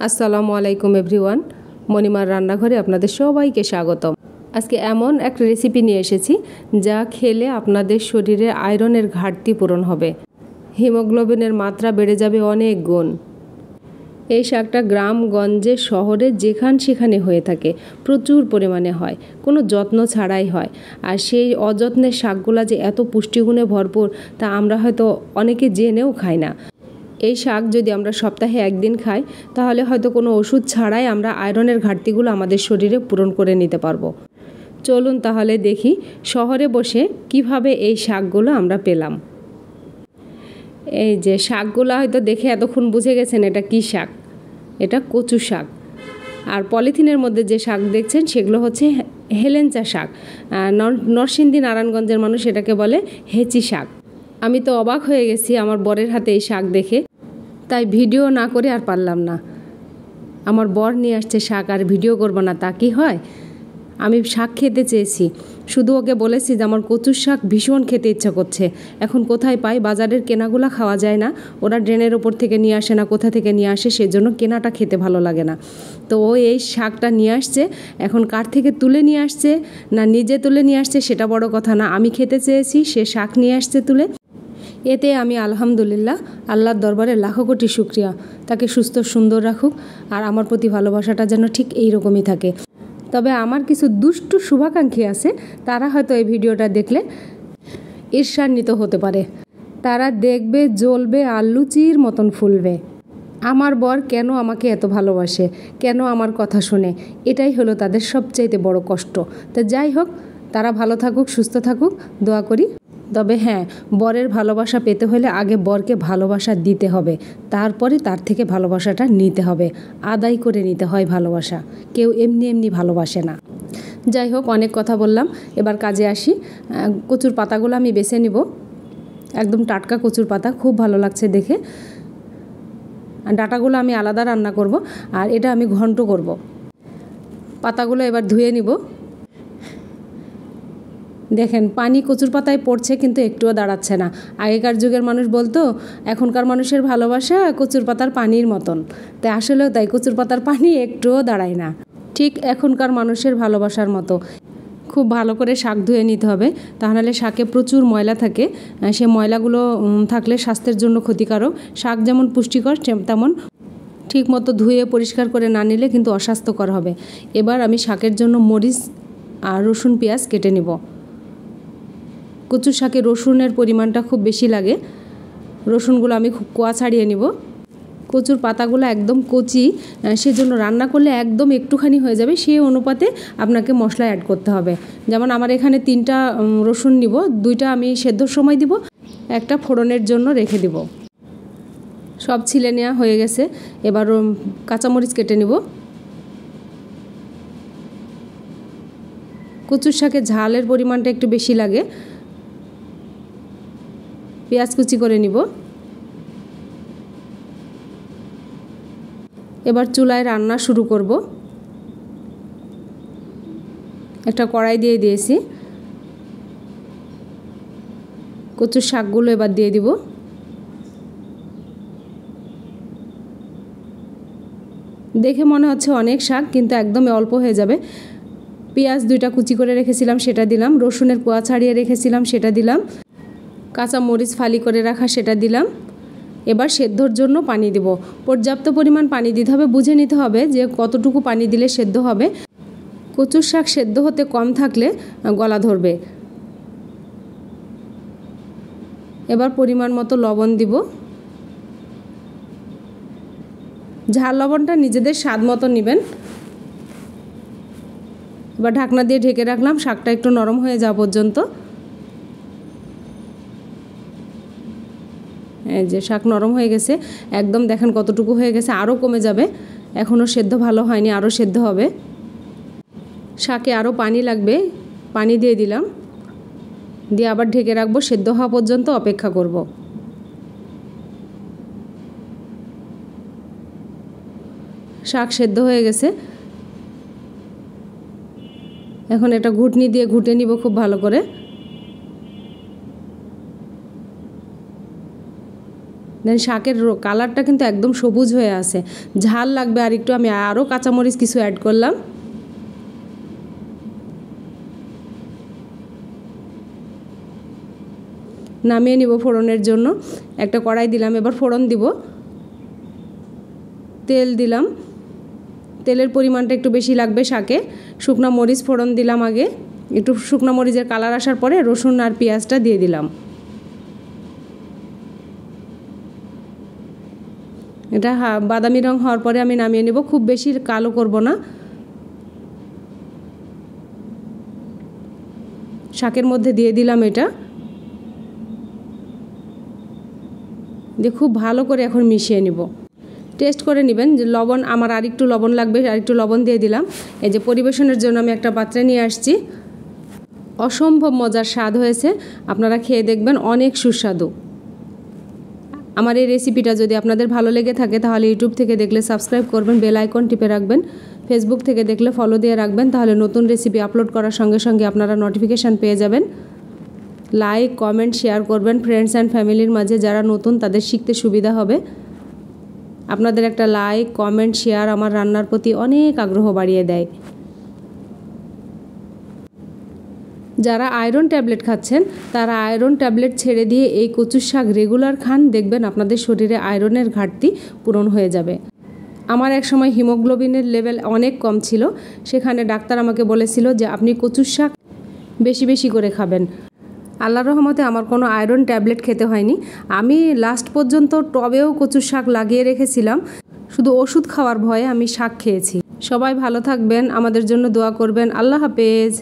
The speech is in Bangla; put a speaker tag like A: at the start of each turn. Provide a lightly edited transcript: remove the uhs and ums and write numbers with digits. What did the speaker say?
A: আসসালামু আলাইকুম এভরিওয়ান, মণিমার রান্নাঘরে আপনাদের সবাইকে স্বাগতম। আজকে এমন এক রেসিপি নিয়ে এসেছি যা খেলে আপনাদের শরীরে আয়রনের ঘাটতি পূরণ হবে, হিমোগ্লোবিনের মাত্রা বেড়ে যাবে অনেক গুণ। এই শাকটা গ্রামগঞ্জে শহরে সেখানে হয়ে থাকে, প্রচুর পরিমাণে হয়, কোনো যত্ন ছাড়াই হয়। আর সেই অযত্নের শাকগুলা যে এত পুষ্টিগুণে ভরপুর তা আমরা হয়তো অনেকে জেনেও খাই না। এই শাক যদি আমরা সপ্তাহে একদিন খাই তাহলে হয়তো কোনো ওষুধ ছাড়াই আমরা আয়রনের ঘাটতিগুলো আমাদের শরীরে পূরণ করে নিতে পারবো। চলুন তাহলে দেখি শহরে বসে কিভাবে এই শাকগুলো আমরা পেলাম। এই যে শাকগুলো হয়তো দেখে এতক্ষণ বুঝে গেছেন এটা কি শাক। এটা কচু শাক। আর পলিথিনের মধ্যে যে শাক দেখছেন সেগুলো হচ্ছে হেলেঞ্চা শাক। নরসিংদী নারায়ণগঞ্জের মানুষ এটাকে বলে হেঁচি শাক। আমি তো অবাক হয়ে গেছি আমার বরের হাতে এই শাক দেখে, তাই ভিডিও না করে আর পারলাম না। আমার বর নিয়ে আসছে শাক আর ভিডিও করবো না তা কি হয়? আমি শাক খেতে চেয়েছি, শুধু ওকে বলেছি যে আমার কচুর শাক ভীষণ খেতে ইচ্ছা করছে। এখন কোথায় পাই? বাজারের কেনাগুলা খাওয়া যায় না, ওরা ড্রেনের ওপর থেকে নিয়ে আসে না, কোথা থেকে নিয়ে আসে, সেজন্য কেনাটা খেতে ভালো লাগে না। তো ও এই শাকটা নিয়ে আসছে, এখন কার থেকে তুলে নিয়ে আসছে না নিজে তুলে নিয়ে আসছে সেটা বড় কথা না, আমি খেতে চেয়েছি, সে শাক নিয়ে আসছে তুলে। এতে আমি আলহামদুলিল্লাহ আল্লাহর দরবারে লাখো কোটি শুকরিয়া, তাকে সুস্থ সুন্দর রাখুক আর আমার প্রতি ভালোবাসাটা যেন ঠিক এই রকমই থাকে। তবে আমার কিছু দুষ্টু শুভাকাঙ্ক্ষী আছে, তারা হয়তো এই ভিডিওটা দেখলে ঈর্ষান্বিত হতে পারে। তারা দেখবে, জ্বলবে আর লুচির মতন ফুলবে। আমার বর কেন আমাকে এত ভালোবাসে, কেন আমার কথা শুনে, এটাই হলো তাদের সবচাইতে বড় কষ্ট। তো যাই হোক, তারা ভালো থাকুক, সুস্থ থাকুক, দোয়া করি। তবে হ্যাঁ, বরের ভালোবাসা পেতে হলে আগে বরকে ভালোবাসা দিতে হবে, তারপরে তার থেকে ভালোবাসাটা নিতে হবে, আদায় করে নিতে হয় ভালোবাসা। কেউ এমনি এমনি ভালোবাসে না। যাই হোক, অনেক কথা বললাম, এবার কাজে আসি। কচুর পাতাগুলো আমি বেছে নিব, একদম টাটকা কচুর পাতা, খুব ভালো লাগছে দেখে। ডাঁটাগুলো আমি আলাদা রান্না করব আর এটা আমি ঘন্ট করব। পাতাগুলো এবার ধুয়ে নিব। দেখেন পানি কচুর পাতায় পড়ছে কিন্তু একটুও দাঁড়াচ্ছে না। আগেকার যুগের মানুষ বলতো এখনকার মানুষের ভালোবাসা কচুর পাতার পানির মতন, তাই আসলেও তাই, কচুর পাতার পানি একটুও দাঁড়ায় না, ঠিক এখনকার মানুষের ভালোবাসার মতো। খুব ভালো করে শাক ধুয়ে নিতে হবে, তাহলে শাকে প্রচুর ময়লা থাকে, সে ময়লাগুলো থাকলে স্বাস্থ্যের জন্য ক্ষতিকারক। শাক যেমন পুষ্টিকর তেমন ঠিক মতো ধুয়ে পরিষ্কার করে না নিলে কিন্তু অস্বাস্থ্যকর হবে। এবার আমি শাকের জন্য মরিচ আর রসুন পেঁয়াজ কেটে নিব। কচু শাকে রসুনের পরিমাণটা খুব বেশি লাগে, রসুনগুলো আমি খুব কোয়া ছাড়িয়ে নিব। কচুর পাতাগুলো একদম কচি, সেজন্য রান্না করলে একদম একটুখানি হয়ে যাবে, সেই অনুপাতে আপনাকে মশলা অ্যাড করতে হবে। যেমন আমার এখানে 3টা রসুন নিব, 2টা আমি সেদ্ধর সময় দিব, একটা ফোড়নের জন্য রেখে দিব। সব ছিলে নেওয়া হয়ে গেছে, এবার কাঁচামরিচ কেটে নিব। কচুর শাকে ঝালের পরিমাণটা একটু বেশি লাগে। পেঁয়াজ কুচি করে নিব। এবার চুলায় রান্না শুরু করব। একটা কড়াই দিয়ে দিয়েছি, কচুর শাকগুলো এবার দিয়ে দিব। দেখে মনে হচ্ছে অনেক শাক, কিন্তু একদমই অল্প হয়ে যাবে। পেঁয়াজ 2টা কুচি করে রেখেছিলাম সেটা দিলাম, রসুনের কোয়া ছাড়িয়ে রেখেছিলাম সেটা দিলাম, কাঁচা মরিচ ফালি করে রাখা সেটা দিলাম। এবার সেদ্ধর জন্য পানি দেব, পর্যাপ্ত পরিমাণ পানি দিতে হবে, বুঝে নিতে হবে যে কতটুকু পানি দিলে সেদ্ধ হবে। কচুর শাক সেদ্ধ হতে কম থাকলে গলা ধরবে। এবার পরিমাণ মতো লবণ দিব, ঝাল লবণটা নিজেদের স্বাদ মতো নেবেন। এবার ঢাকনা দিয়ে ঢেকে রাখলাম শাকটা একটু নরম হয়ে যাওয়া পর্যন্ত। এই যে শাক নরম হয়ে গেছে একদম, দেখেন কতটুকু হয়ে গেছে, আরও কমে যাবে, এখনও সেদ্ধ ভালো হয়নি, আরও সেদ্ধ হবে। শাকে আরও পানি লাগবে, পানি দিয়ে দিলাম, দিয়ে আবার ঢেকে রাখবো, সেদ্ধ হওয়া পর্যন্ত অপেক্ষা করব। শাক সেদ্ধ হয়ে গেছে, এখন এটা ঘুটনি দিয়ে ঘুটে নিব খুব ভালো করে। দেন শাকের কালারটা কিন্তু একদম সবুজ হয়ে আছে। ঝাল লাগবে আর একটু, আমি আরও কাঁচামরিচ কিছু অ্যাড করলাম। নামিয়ে নিব ফোড়নের জন্য। একটা কড়াই দিলাম, এবার ফোড়ন দিব। তেল দিলাম, তেলের পরিমাণটা একটু বেশি লাগবে শাকে। শুকনো মরিচ ফোড়ন দিলাম আগে, একটু শুকনো মরিচের কালার আসার পরে রসুন আর পেঁয়াজটা দিয়ে দিলাম। এটা বাদামি রং হওয়ার পরে আমি নামিয়ে নেব, খুব বেশি কালো করব না। শাকের মধ্যে দিয়ে দিলাম এটা, দিয়ে খুব ভালো করে এখন মিশিয়ে নিব। টেস্ট করে নেবেন যে লবণ, আমার আরেকটু লবণ লাগবে, আরেকটু লবণ দিয়ে দিলাম। এই যে পরিবেশনের জন্য আমি একটা পাত্রে নিয়ে আসছি। অসম্ভব মজার স্বাদ হয়েছে, আপনারা খেয়ে দেখবেন, অনেক সুস্বাদু। আমার এই রেসিপিটা যদি আপনাদের ভালো লেগে থাকে তাহলে ইউটিউব থেকে দেখলে সাবস্ক্রাইব করবেন, বেল আইকন টিপে রাখবেন। ফেসবুক থেকে দেখলে ফলো দিয়ে রাখবেন, তাহলে নতুন রেসিপি আপলোড করার সঙ্গে সঙ্গে আপনারা নোটিফিকেশান পেয়ে যাবেন। লাইক, কমেন্ট, শেয়ার করবেন ফ্রেন্ডস অ্যান্ড ফ্যামিলির মাঝে, যারা নতুন তাদের শিখতে সুবিধা হবে। আপনাদের একটা লাইক, কমেন্ট, শেয়ার আমার রান্নার প্রতি অনেক আগ্রহ বাড়িয়ে দেয়। যারা আয়রন ট্যাবলেট খাচ্ছেন তারা আয়রন ট্যাবলেট ছেড়ে দিয়ে এই কচুর শাক রেগুলার খান, দেখবেন আপনাদের শরীরে আয়রনের ঘাটতি পূরণ হয়ে যাবে। আমার এক সময় হিমোগ্লোবিনের লেভেল অনেক কম ছিল, সেখানে ডাক্তার আমাকে বলেছিল যে আপনি কচুর শাক বেশি বেশি করে খাবেন। আল্লাহর রহমতে আমার কোনো আয়রন ট্যাবলেট খেতে হয়নি। আমি লাস্ট পর্যন্ত টবেও কচুর শাক লাগিয়ে রেখেছিলাম, শুধু ওষুধ খাওয়ার ভয়ে আমি শাক খেয়েছি। সবাই ভালো থাকবেন, আমাদের জন্য দোয়া করবেন। আল্লাহ হাফেজ।